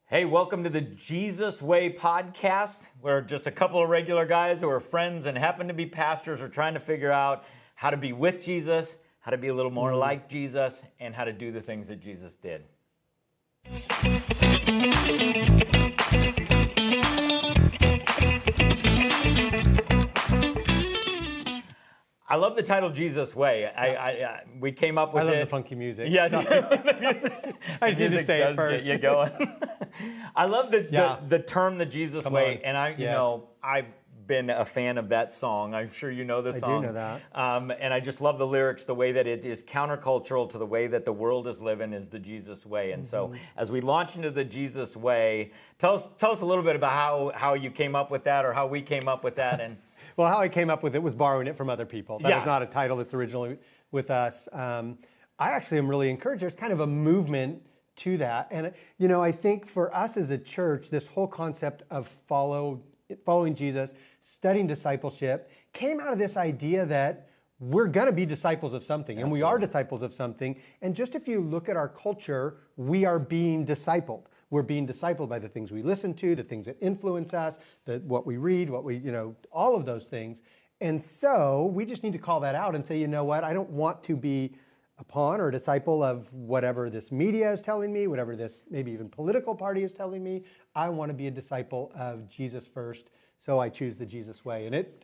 Hey, welcome to the Jesus Way podcast. We're just a couple of regular guys who are friends and happen to be pastors or trying to figure out how to be with Jesus, how to be a little more like Jesus, and how to do the things that Jesus did. I love the title Jesus Way. We came up with it. I love the funky music. Yeah, I need to say it first. Get you going. I love the term the Jesus Way, and I've been a fan of that song. I'm sure you know the song. I do know that. And I just love the lyrics, the way that it is countercultural to the way that the world is living is the Jesus way. And so as we launch into the Jesus Way, tell us a little bit about how you came up with that or how we came up with that. And Well, how I came up with it was borrowing it from other people. That was not a title that's originally with us. I actually am really encouraged. There's kind of a movement to that. And, I think for us as a church, this whole concept of following Jesus, studying discipleship, came out of this idea that we're going to be disciples of something, and we are disciples of something. And just if you look at our culture, we are being discipled. We're being discipled by the things we listen to, the things that influence us, what we read, all of those things. And so we just need to call that out and say, you know what, I don't want to be a pawn or a disciple of whatever this media is telling me, whatever this maybe even political party is telling me. I want to be a disciple of Jesus first, so I choose the Jesus way. And it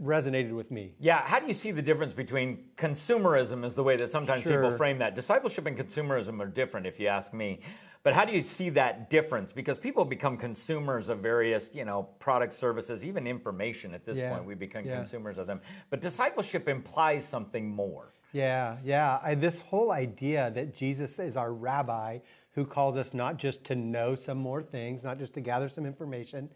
resonated with me. yeah, how do you see the difference between consumerism is the way that sometimes people frame that? Discipleship and consumerism are different, if you ask me. But how do you see that difference? Because people become consumers of various, products, services, even information at this point. We become consumers of them. But discipleship implies something more. This whole idea that Jesus is our rabbi who calls us not just to know some more things, not just to gather some information.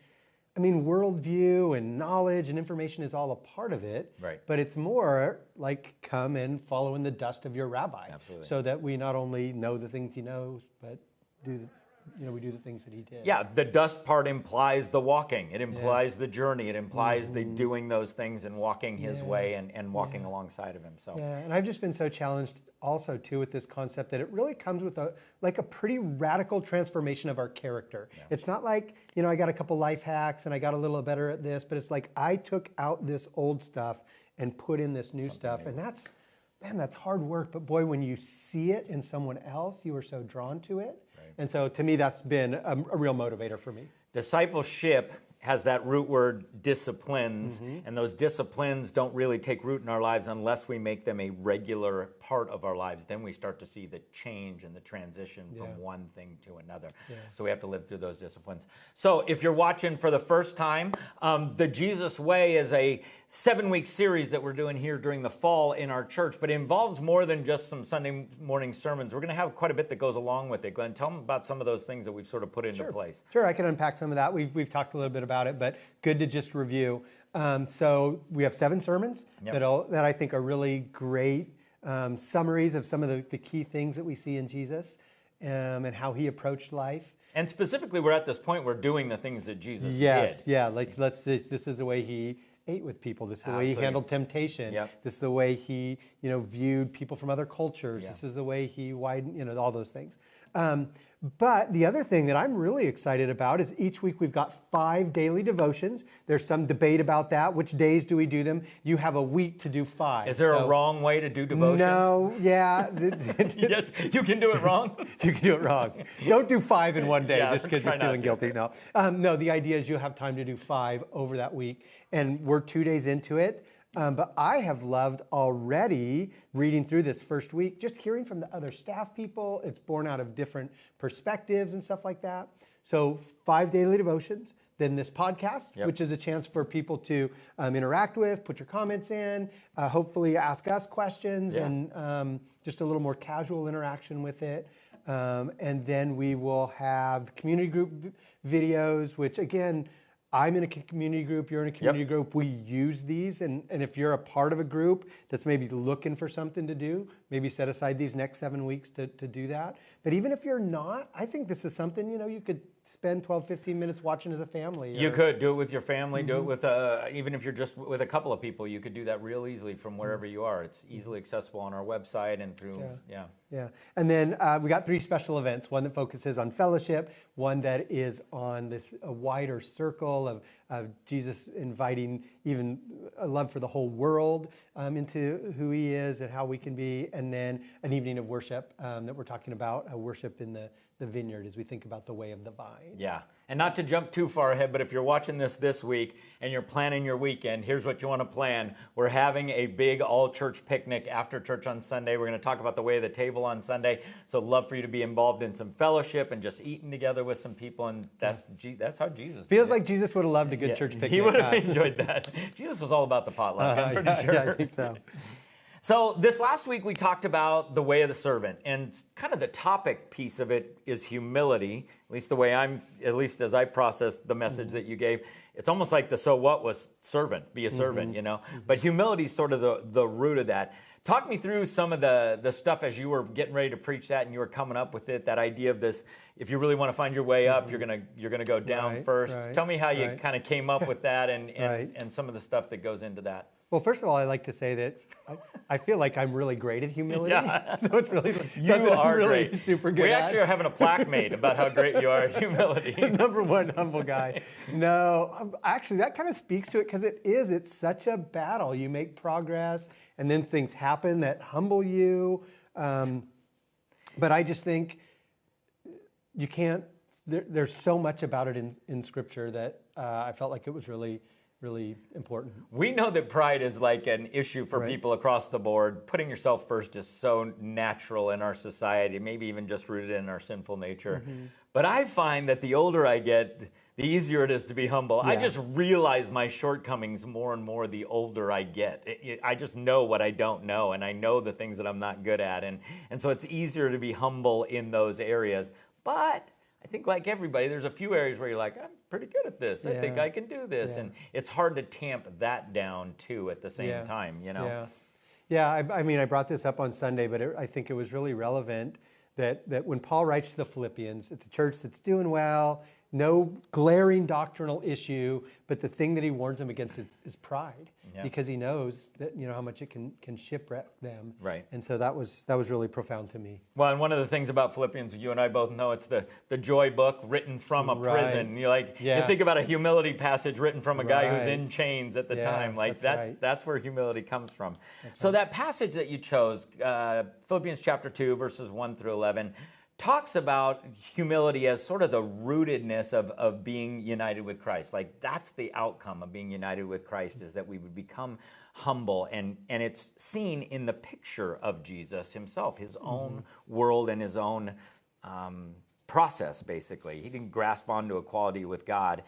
I mean, worldview and knowledge and information is all a part of it. Right. But it's more like come and follow in the dust of your rabbi. Absolutely. So that we not only know the things he knows, but we do the things that he did. Yeah, the dust part implies the walking. It implies the journey. It implies the doing those things and walking his way and walking alongside of him. So and I've just been so challenged also too with this concept that it really comes with a pretty radical transformation of our character. Yeah. It's not like, I got a couple life hacks and I got a little better at this, but it's like I took out this old stuff and put in this new stuff. And that's hard work. But boy, when you see it in someone else, you are so drawn to it. Right. And so to me, that's been a real motivator for me. Discipleship has that root word disciplines, and those disciplines don't really take root in our lives unless we make them a regular part of our lives. Then we start to see the change and the transition from one thing to another. So we have to live through those disciplines. So if you're watching for the first time, the Jesus Way is a 7-week series that we're doing here during the fall in our church, but it involves more than just some Sunday morning sermons. We're going to have quite a bit that goes along with it. Glenn, tell them about some of those things that we've sort of put into place. Sure, I can unpack some of that. We've talked a little bit about it, but good to just review. So we have 7 sermons that I think are really great summaries of some of the key things that we see in Jesus and how he approached life. And specifically, we're at this point where doing the things that Jesus did. Yes, this is the way he ate with people. This is the way he handled temptation. This is the way he, viewed people from other cultures. This is the way he widened, all those things. But the other thing that I'm really excited about is each week we've got 5 daily devotions. There's some debate about that. Which days do we do them? You have a week to do 5. Is there a wrong way to do devotions? No, Yes, you can do it wrong. You can do it wrong. Don't do 5 in one day just because you're feeling guilty. No, the idea is you have time to do 5 over that week. And we're 2 days into it. But I have loved already reading through this first week, just hearing from the other staff people. It's born out of different perspectives and stuff like that. So 5 daily devotions, then this podcast, which is a chance for people to interact with, put your comments in, hopefully ask us questions and just a little more casual interaction with it. And then we will have the community group videos, which again, I'm in a community group, you're in a community group. We use these, and if you're a part of a group that's maybe looking for something to do, maybe set aside these next 7 weeks to do that. But even if you're not, I think this is something, you could spend 12, 15 minutes watching as a family. You could do it with your family, do it with, even if you're just with a couple of people, you could do that real easily from wherever you are. It's easily accessible on our website and through, Yeah. And then we got 3 special events, one that focuses on fellowship, one that is on this a wider circle of Jesus inviting even a love for the whole world into who he is and how we can be, and then an evening of worship that we're talking about, worship in the vineyard as we think about the way of the vine. Yeah. And not to jump too far ahead, but if you're watching this week and you're planning your weekend, here's what you want to plan. We're having a big all-church picnic after church on Sunday. We're going to talk about the way of the table on Sunday. So love for you to be involved in some fellowship and just eating together with some people. And that's how Jesus feels like Jesus would have loved a good church picnic. He would have enjoyed that. Jesus was all about the potluck, I'm pretty sure. Yeah, I think so. So this last week we talked about the way of the servant, and kind of the topic piece of it is humility. At least as I processed the message that you gave, it's almost like the so what was servant, be a servant, But humility is sort of the root of that. Talk me through some of the stuff as you were getting ready to preach that and you were coming up with it, that idea of this, if you really want to find your way up, you're gonna go down first. Tell me how you kind of came up with that and some of the stuff that goes into that. Well, first of all, I like to say that I feel like I'm really great at humility. Yeah. So it's really you are really great. Super good. We actually are having a plaque made about how great you are at humility. Number one humble guy. No, actually, that kind of speaks to it because it's such a battle. You make progress, and then things happen that humble you. But I just think you can't. There's so much about it in Scripture that I felt like it was really important. We know that pride is like an issue for people across the board. Putting yourself first is so natural in our society, maybe even just rooted in our sinful nature. But I find that the older I get, the easier it is to be humble. Yeah. I just realize my shortcomings more and more the older I get. I just know what I don't know, and I know the things that I'm not good at. And so it's easier to be humble in those areas. But I think like everybody, there's a few areas where you're like, I'm pretty good at this. I think I can do this. And it's hard to tamp that down too at the same time, Yeah, I mean, I brought this up on Sunday, but I think it was really relevant that when Paul writes to the Philippians, it's a church that's doing well, no glaring doctrinal issue, but the thing that he warns them against is pride, because he knows that how much it can shipwreck them. Right. And so that was really profound to me. Well, and one of the things about Philippians, you and I both know, it's the joy book written from a prison. You think about a humility passage written from a guy who's in chains at the time. Like that's where humility comes from. So that passage that you chose, Philippians chapter 2, verses 1 through 11. Talks about humility as sort of the rootedness of being united with Christ. Like that's the outcome of being united with Christ, is that we would become humble, and it's seen in the picture of Jesus himself, his own world and his own process, basically. He didn't grasp onto equality with God,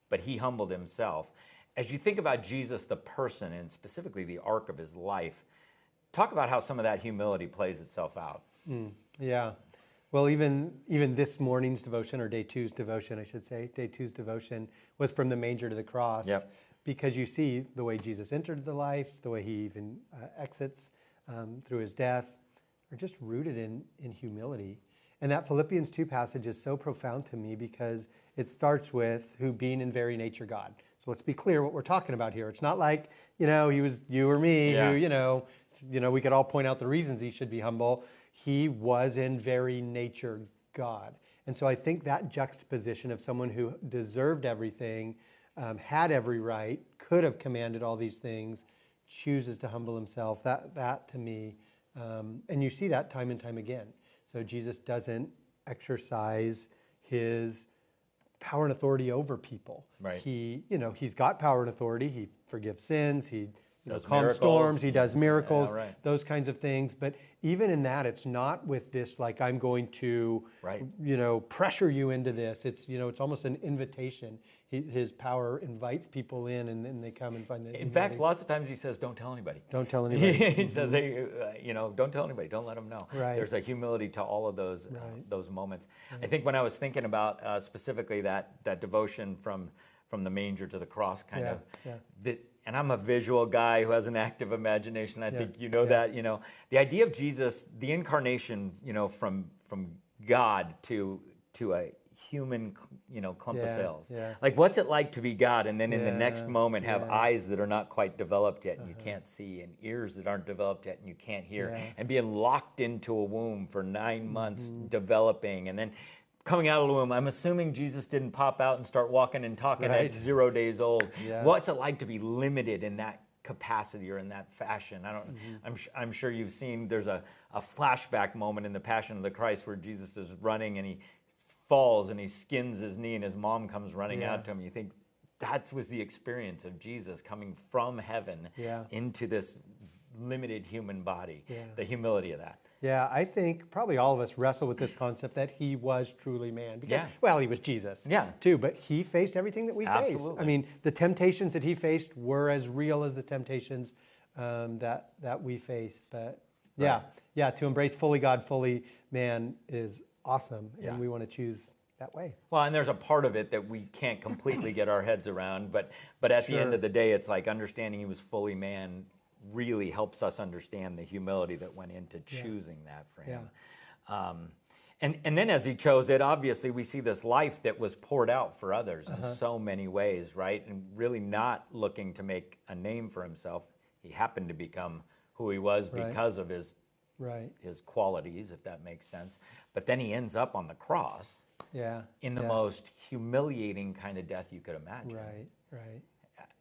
but he humbled himself. As you think about Jesus, the person, and specifically the arc of his life, talk about how some of that humility plays itself out. Yeah. Well, even this morning's devotion, or day two's devotion, I should say, day two's devotion was from the manger to the cross. Yep. Because you see the way Jesus entered the life, the way he even exits through his death, are just rooted in humility. And that Philippians 2 passage is so profound to me because it starts with who being in very nature God. So let's be clear what we're talking about here. It's not like, he was you or me who, we could all point out the reasons he should be humble. He was in very nature God. And so I think that juxtaposition of someone who deserved everything, had every right, could have commanded all these things, chooses to humble himself, that to me, and you see that time and time again. So Jesus doesn't exercise his power and authority over people. Right. He's got power and authority. He forgives sins. He calms storms, he does miracles, those kinds of things. But even in that, it's not with this, like, I'm going to, pressure you into this. It's, it's almost an invitation. His power invites people in, and then they come and find In fact, lots of times he says, don't tell anybody. Don't tell anybody. He says, hey, don't tell anybody. Don't let them know. Right. There's a humility to all of those moments. I think when I was thinking about specifically that devotion from the manger to the cross, that and I'm a visual guy who has an active imagination. I think you know that, the idea of Jesus, the incarnation, from God to a human, clump of cells. Yeah. Like, what's it like to be God, and then in the next moment have eyes that are not quite developed yet and you can't see, and ears that aren't developed yet and you can't hear, and being locked into a womb for 9 months developing, and then coming out of the womb. I'm assuming Jesus didn't pop out and start walking and talking at 0 days old. What's it like to be limited in that capacity or in that fashion? I'm sure you've seen, there's a flashback moment in the Passion of the Christ where Jesus is running and he falls and he skins his knee and his mom comes running out to him. You think that was the experience of Jesus coming from heaven into this limited human body, the humility of that. Yeah, I think probably all of us wrestle with this concept that he was truly man. Because, well, he was Jesus too, but he faced everything that we face. I mean, the temptations that he faced were as real as the temptations that we face. But to embrace fully God, fully man is awesome, and we want to choose that way. Well, and there's a part of it that we can't completely get our heads around, but at the end of the day, it's like understanding he was fully man really helps us understand the humility that went into choosing that for him. And then as he chose it, obviously we see this life that was poured out for others in so many ways, right? And really not looking to make a name for himself. He happened to become who he was because of his qualities, if that makes sense. But then he ends up on the cross in the most humiliating kind of death you could imagine.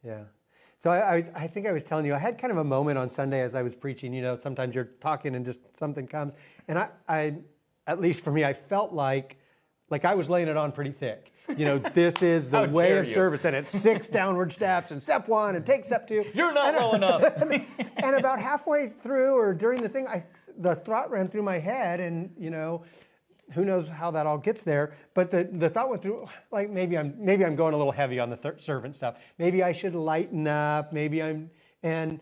Yeah. So I think I was telling you, I had kind of a moment on Sunday as I was preaching. Sometimes you're talking and just something comes. And I at least for me, I felt like I was laying it on pretty thick. This is the way of service, and it's 6 downward steps, and step 1, and take step 2. You're not low enough. And about halfway through or during the thing, the thought ran through my head, and who knows how that all gets there, but the thought went through, like maybe I'm going a little heavy on the servant stuff. Maybe I should lighten up. Maybe and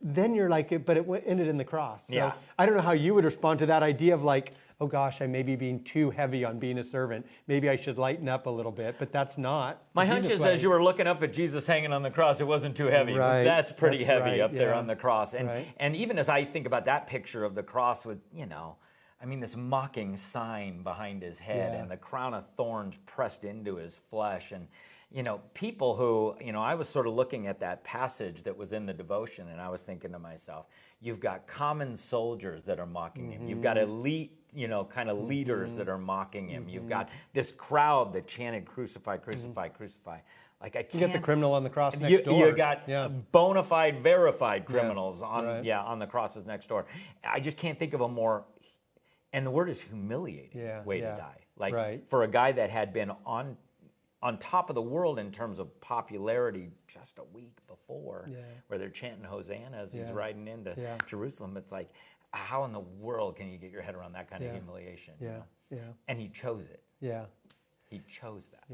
then you're like, but it ended in the cross. So I don't know how you would respond to that idea of like, oh gosh, I may be being too heavy on being a servant. Maybe I should lighten up a little bit, but that's not. My hunch is as you were looking up at Jesus hanging on the cross, it wasn't too heavy. That's pretty heavy up there on the cross. And even as I think about that picture of the cross with, this mocking sign behind his head and the crown of thorns pressed into his flesh. And, people who, I was sort of looking at that passage that was in the devotion, and I was thinking to myself, you've got common soldiers that are mocking him. You've got elite, kind of leaders that are mocking him. You've got this crowd that chanted, crucify, crucify, crucify. Like, I can't. You get the criminal on the cross next door. You got bona fide, verified criminals on the crosses next door. I just can't think of a more. And the word is humiliating way to die. Like for a guy that had been on top of the world in terms of popularity just a week before, where they're chanting Hosanna as he's riding into Jerusalem. It's like, how in the world can you get your head around that kind of humiliation? And he chose it. He chose that.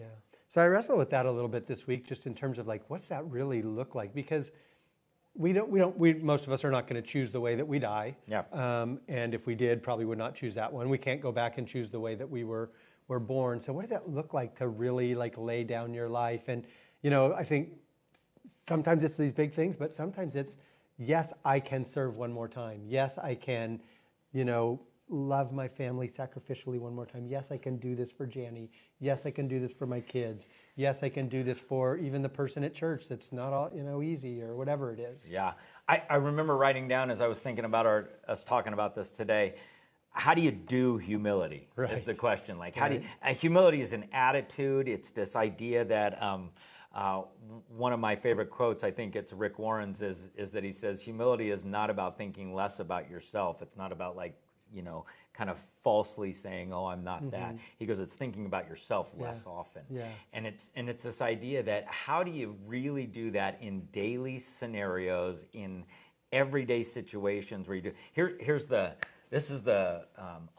So I wrestle with that a little bit this week, just in terms of like, what's that really look like? Because most of us are not going to choose the way that we die. And if we did, probably would not choose that one. We can't go back and choose the way that we were born. So what does that look like to really like lay down your life? And, I think sometimes it's these big things, but sometimes it's, yes, I can serve one more time. Yes, I can, love my family sacrificially one more time. Yes, I can do this for Janny. Yes, I can do this for my kids. Yes, I can do this for even the person at church that's not all, easy or whatever it is. Yeah. I remember writing down as I was thinking about us talking about this today, how do you do humility is the question. Like, how do you, humility is an attitude. It's this idea that one of my favorite quotes, I think it's Rick Warren's, is that he says, humility is not about thinking less about yourself. It's not about like, kind of falsely saying, oh, I'm not that. He goes, it's thinking about yourself less often. And it's this idea that how do you really do that in daily scenarios, in everyday situations where you do, this is the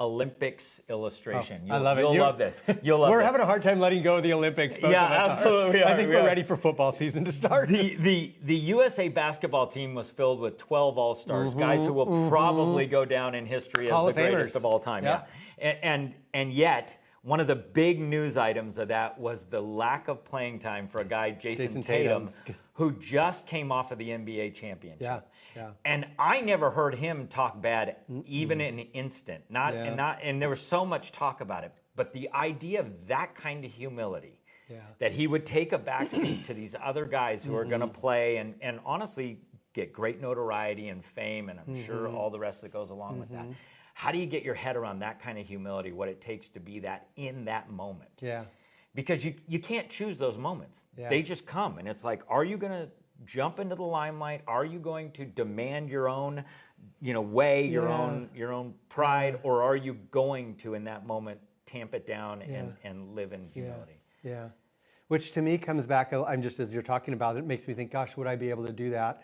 Olympics illustration. I love it. You'll love this. You'll love We're this. having a hard time letting go of the Olympics. Absolutely. I think we're ready for football season to start. The USA basketball team was filled with 12 all-stars, guys who will probably go down in history as Hall the of Famers. greatest of all time. And yet, one of the big news items of that was the lack of playing time for a guy, Jason Tatum, who just came off of the NBA championship. Yeah, yeah. And I never heard him talk bad, even in an instant. And there was so much talk about it. But the idea of that kind of humility, that he would take a backseat to these other guys who are going to play and honestly get great notoriety and fame, and I'm sure all the rest that goes along with that. How do you get your head around that kind of humility, what it takes to be that in that moment? Yeah. Because you can't choose those moments. Yeah. They just come. And it's like, are you going to jump into the limelight? Are you going to demand your own, way, your own pride? Or are you going to, in that moment, tamp it down and live in humility? Yeah. Which to me comes back, I'm just, as you're talking about it, makes me think, gosh, would I be able to do that?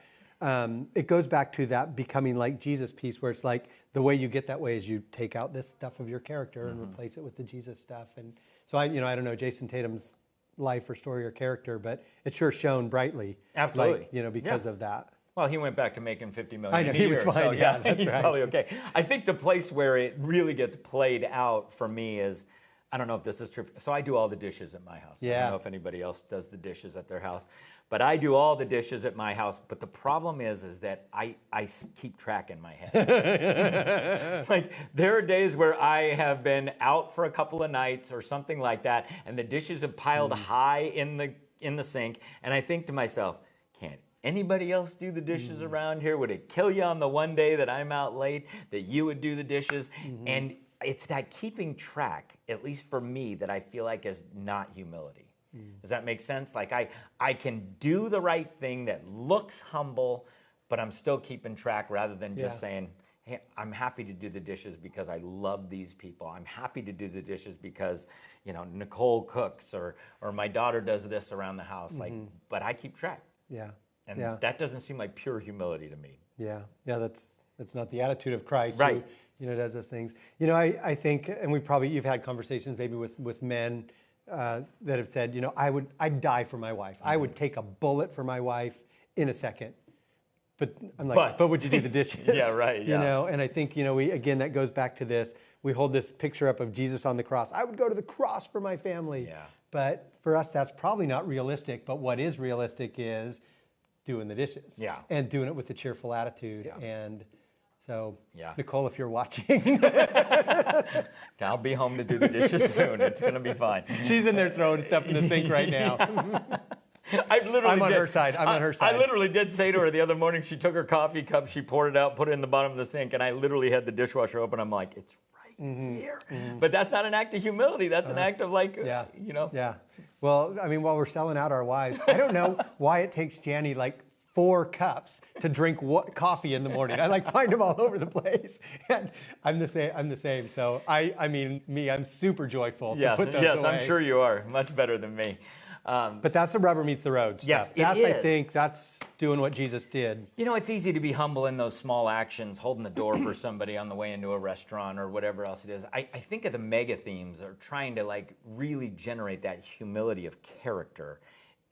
It goes back to that becoming like Jesus piece, where it's like the way you get that way is you take out this stuff of your character and replace it with the Jesus stuff. And so I don't know Jason Tatum's life or story or character, but it sure shone brightly. Absolutely. Because of that. Well, he went back to making $50 million I know, a he year, was fine. so Yeah, he's right. probably okay. I think the place where it really gets played out for me is, I don't know if this is true. So I do all the dishes at my house. I don't know if anybody else does the dishes at their house, but I do all the dishes at my house. But the problem is that I keep track in my head. Like there are days where I have been out for a couple of nights or something like that, and the dishes have piled high in the sink, and I think to myself, can't anybody else do the dishes around here? Would it kill you on the one day that I'm out late that you would do the dishes? And it's that keeping track, at least for me, that I feel like is not humility. Does that make sense? Like I can do the right thing that looks humble, but I'm still keeping track rather than just saying, hey, I'm happy to do the dishes because I love these people. I'm happy to do the dishes because, Nicole cooks or my daughter does this around the house. Like, but I keep track. Yeah. And that doesn't seem like pure humility to me. Yeah. Yeah, that's not the attitude of Christ. Right. Who does those things. I think, and you've had conversations maybe with men that have said, I'd die for my wife. I would take a bullet for my wife in a second. But I'm like, but would you do the dishes? Yeah, right. Yeah. And I think, again, that goes back to this. We hold this picture up of Jesus on the cross. I would go to the cross for my family. Yeah. But for us, that's probably not realistic. But what is realistic is doing the dishes. Yeah. And doing it with a cheerful attitude. Yeah. And so, yeah. Nicole, if you're watching, I'll be home to do the dishes soon. It's going to be fine. She's in there throwing stuff in the sink right now. I'm on her side. I literally did say to her the other morning, she took her coffee cup, she poured it out, put it in the bottom of the sink, and I literally had the dishwasher open. I'm like, it's right here. But that's not an act of humility. That's an act of Yeah. Well, while we're selling out our wives, I don't know why it takes Janny 4 cups to drink coffee in the morning. I find them all over the place. And I'm the same. So I'm super joyful to put those away. Yes, I'm sure you are. Much better than me. But that's the rubber meets the road stuff. Yes, that's, it is. I think that's doing what Jesus did. It's easy to be humble in those small actions, holding the door for somebody on the way into a restaurant or whatever else it is. I think of the mega themes are trying to really generate that humility of character.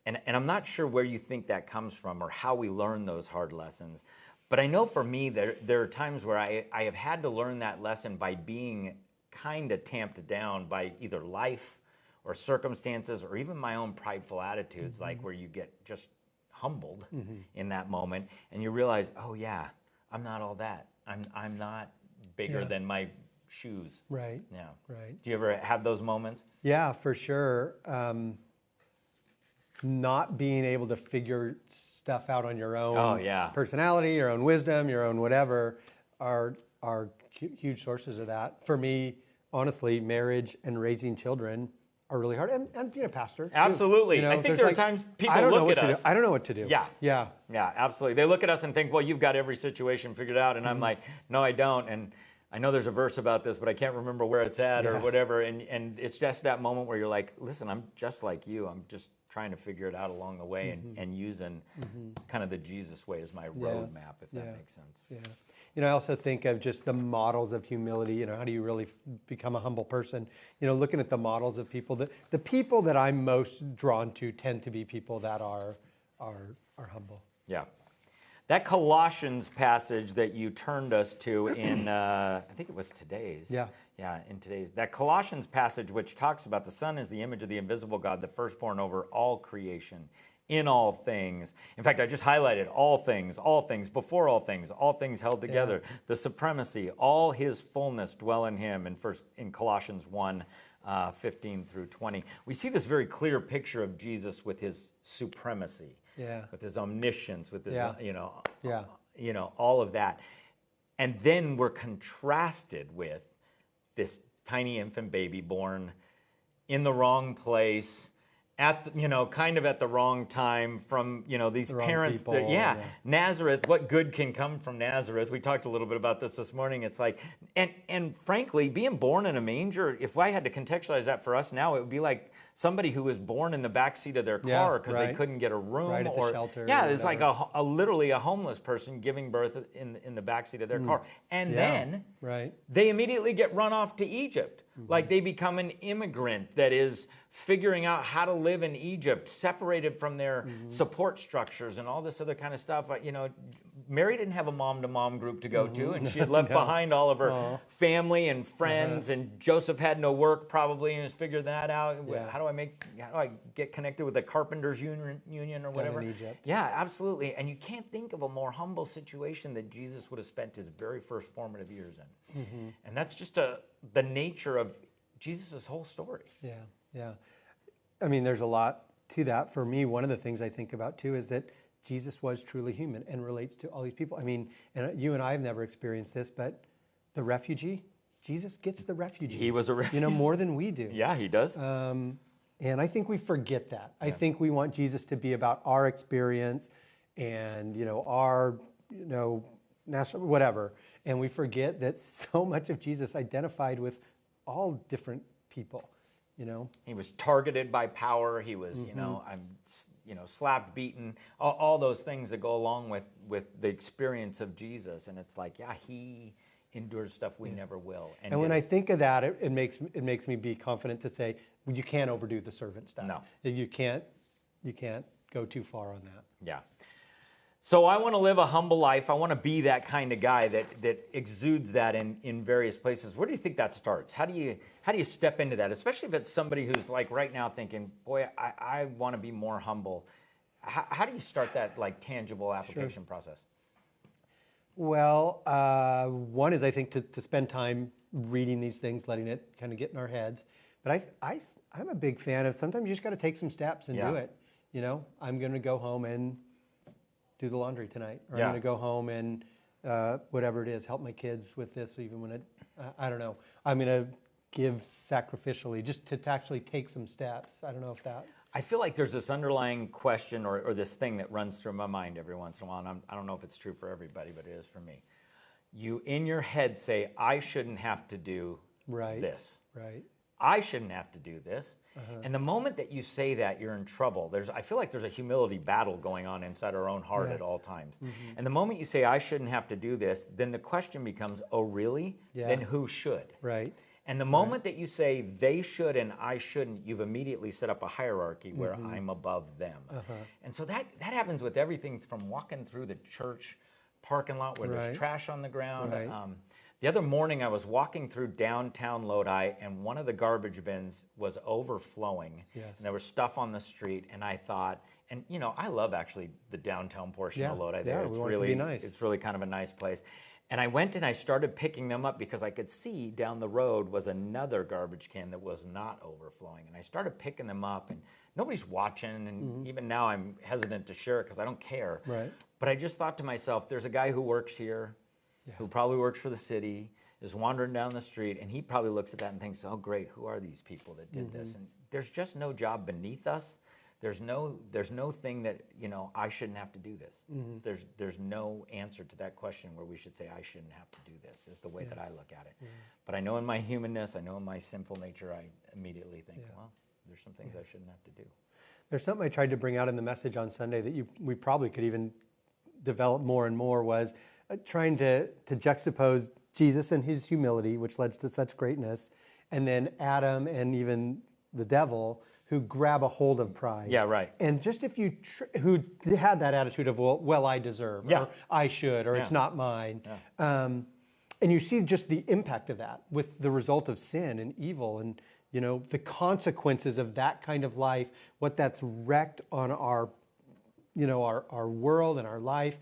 And I'm not sure where you think that comes from or how we learn those hard lessons. But I know for me, there are times where I have had to learn that lesson by being kind of tamped down by either life or circumstances or even my own prideful attitudes, where you get just humbled in that moment and you realize, oh yeah, I'm not all that. I'm not bigger than my shoes. Right. Yeah. Right. Do you ever have those moments? Yeah, for sure. Not being able to figure stuff out on your own personality, your own wisdom, your own whatever are huge sources of that. For me, honestly, marriage and raising children are really hard. And being a pastor. Absolutely. I think there are times people look at us. I don't know what to do. Yeah, absolutely. They look at us and think, well, you've got every situation figured out. And I'm like, no, I don't. And I know there's a verse about this, but I can't remember where it's at or whatever. And it's just that moment where you're like, listen, I'm just like you. I'm just trying to figure it out along the way and using kind of the Jesus way as my roadmap, if that makes sense. Yeah. I also think of just the models of humility. How do you really become a humble person? Looking at the models of people, the people that I'm most drawn to tend to be people that are humble. Yeah. That Colossians passage that you turned us to in, I think it was today's. Yeah, in today's. That Colossians passage which talks about the Son is the image of the invisible God, the firstborn over all creation. in all things. In fact, I just highlighted all things, before all things held together, the supremacy, all his fullness dwell in him in Colossians 1, 15 through 20. We see this very clear picture of Jesus with his supremacy, with his omniscience, with his, all of that. And then we're contrasted with this tiny infant baby born in the wrong place, at kind of at the wrong time, from these parents people, that Nazareth. What good can come from Nazareth? We talked a little bit about this morning. It's like, and frankly, being born in a manger, if I had to contextualize that for us now, it would be like somebody who was born in the backseat of their car because they couldn't get a room, at the shelter, it's like literally a homeless person giving birth in the backseat of their car, and then they immediately get run off to Egypt. Like they become an immigrant that is figuring out how to live in Egypt, separated from their support structures and all this other kind of stuff. Mary didn't have a mom-to-mom group to go to, and she had left behind all of her family and friends, and Joseph had no work probably, and was figuring that out. How do I get connected with the Carpenters Union or whatever? In Egypt. Yeah, absolutely. And you can't think of a more humble situation that Jesus would have spent his very first formative years in. And that's just the nature of Jesus' whole story. Yeah. I mean, there's a lot to that. For me, one of the things I think about too is that Jesus was truly human and relates to all these people. I mean, and you and I have never experienced this, but the refugee, Jesus gets the refugee. He was a refugee. More than we do. Yeah, he does. And I think we forget that. I think we want Jesus to be about our experience and, our, national, whatever. And we forget that so much of Jesus identified with all different people, He was targeted by power. He was, slapped, beaten, all those things that go along with the experience of Jesus. And it's like, he endures stuff we never will. And when I think of that, it makes me be confident to say, well, you can't overdo the servant stuff. No. You can't go too far on that. Yeah. So I want to live a humble life. I want to be that kind of guy that exudes that in various places. Where do you think that starts? How do you step into that? Especially if it's somebody who's like right now thinking, boy, I want to be more humble. How do you start that like tangible application process? Well, one is I think to spend time reading these things, letting it kind of get in our heads. But I'm a big fan of sometimes you just got to take some steps and do it. I'm going to go home and do the laundry tonight, or I'm going to go home and whatever it is, help my kids with this, even when I don't know. I'm going to give sacrificially, just to actually take some steps. I don't know if that. I feel like there's this underlying question or this thing that runs through my mind every once in a while, and I don't know if it's true for everybody, but it is for me. You, in your head, say, I shouldn't have to do this. Right. I shouldn't have to do this. And the moment that you say that, you're in trouble. I feel like there's a humility battle going on inside our own heart at all times. And the moment you say, I shouldn't have to do this, then the question becomes, oh, really? Then who should? Right. And the moment that you say, they should and I shouldn't, you've immediately set up a hierarchy where I'm above them. And so that happens with everything from walking through the church parking lot where there's trash on the ground. The other morning, I was walking through downtown Lodi, and one of the garbage bins was overflowing. And there was stuff on the street, and I thought, and I love actually the downtown portion of Lodi there. It's really nice. It's really kind of a nice place. And I went and I started picking them up because I could see down the road was another garbage can that was not overflowing. And I started picking them up, and nobody's watching, and even now I'm hesitant to share it because I don't care. But I just thought to myself, there's a guy who works here, who probably works for the city, is wandering down the street, and he probably looks at that and thinks, oh, great, who are these people that did this? And there's just no job beneath us. There's no thing that, I shouldn't have to do this. There's no answer to that question where we should say, I shouldn't have to do this, is the way that I look at it. But I know in my humanness, I know in my sinful nature, I immediately think, well, there's some things I shouldn't have to do. There's something I tried to bring out in the message on Sunday that we probably could even develop more and more was trying to juxtapose Jesus and his humility, which led to such greatness, and then Adam and even the devil who grab a hold of pride. Yeah, right. And just if you, who had that attitude of, well, I deserve, or I should, or it's not mine. And you see just the impact of that with the result of sin and evil and, the consequences of that kind of life, what that's wreaked on our our world and our life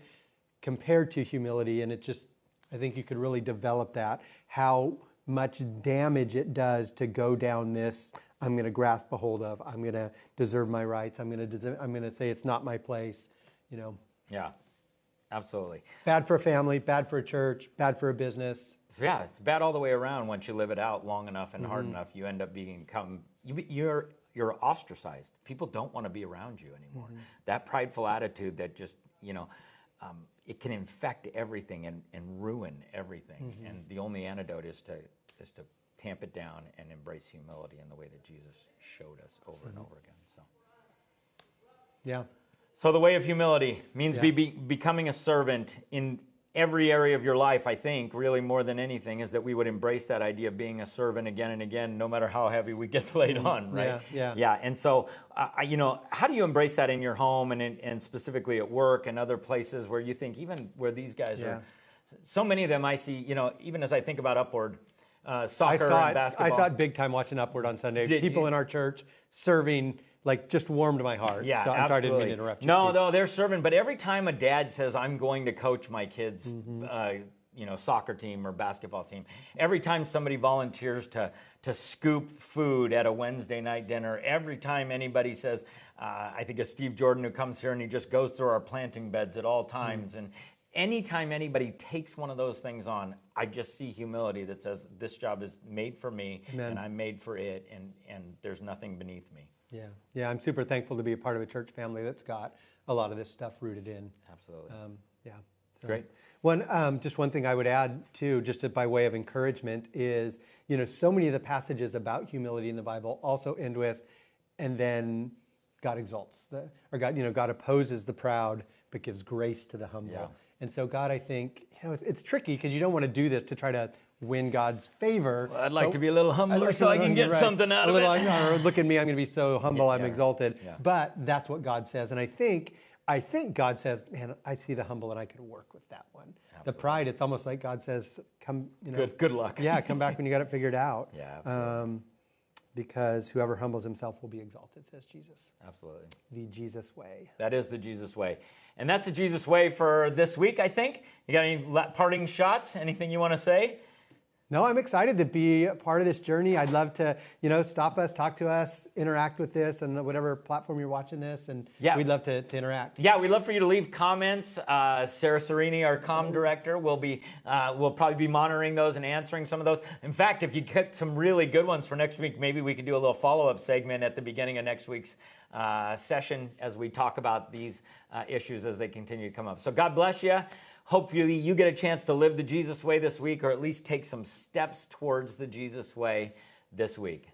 compared to humility. And I think you could really develop that, how much damage it does to go down this, I'm going to grasp a hold of, I'm going to deserve my rights, I'm going to say it's not my place, Yeah, absolutely. Bad for a family, bad for a church, bad for a business. Yeah, it's bad all the way around. Once you live it out long enough and hard enough, you end up you're ostracized. People don't want to be around you anymore. That prideful attitude that just, it can infect everything and ruin everything. And the only antidote is to tamp it down and embrace humility in the way that Jesus showed us over and over again. So, yeah. So the way of humility means becoming a servant in every area of your life. I think really more than anything is that we would embrace that idea of being a servant again and again, no matter how heavy we get laid on, right? Yeah. And so, how do you embrace that in your home and specifically at work and other places where you think, even where these guys are, so many of them I see, even as I think about Upward, soccer and basketball. I saw it big time watching Upward on Sunday. People in our church serving, just warmed my heart. Yeah, so I'm sorry I didn't mean to interrupt you. No, they're serving. But every time a dad says, I'm going to coach my kids' soccer team or basketball team, every time somebody volunteers to scoop food at a Wednesday night dinner, every time anybody says, I think of Steve Jordan, who comes here and he just goes through our planting beds at all times. And anytime anybody takes one of those things on, I just see humility that says, this job is made for me, Amen. And I'm made for it, and there's nothing beneath me. Yeah, I'm super thankful to be a part of a church family that's got a lot of this stuff rooted in. Absolutely. So, great. Just one thing I would add too, just by way of encouragement, is so many of the passages about humility in the Bible also end with, and then God exalts, God opposes the proud but gives grace to the humble. Yeah. And so God, I think, it's tricky because you don't want to do this to try to win God's favor. Well, I'd like to be a little humbler so I can get something out of it. Or look at me, I'm going to be so humble, I'm exalted. Yeah. But that's what God says. And I think God says, man, I see the humble and I could work with that one. Absolutely. The pride, it's almost like God says, come, good luck. Yeah, come back when you got it figured out. Yeah, absolutely. Because whoever humbles himself will be exalted, says Jesus. Absolutely. The Jesus way. That is the Jesus way. And that's the Jesus way for this week, I think. You got any parting shots? Anything you want to say? No, I'm excited to be a part of this journey. I'd love to, stop us, talk to us, interact with this on whatever platform you're watching this, and we'd love to interact. Yeah, we'd love for you to leave comments. Sarah Serini, our comm director, will probably be monitoring those and answering some of those. In fact, if you get some really good ones for next week, maybe we could do a little follow-up segment at the beginning of next week's session as we talk about these issues as they continue to come up. So God bless you. Hopefully you get a chance to live the Jesus way this week, or at least take some steps towards the Jesus way this week.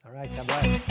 All right, God bless.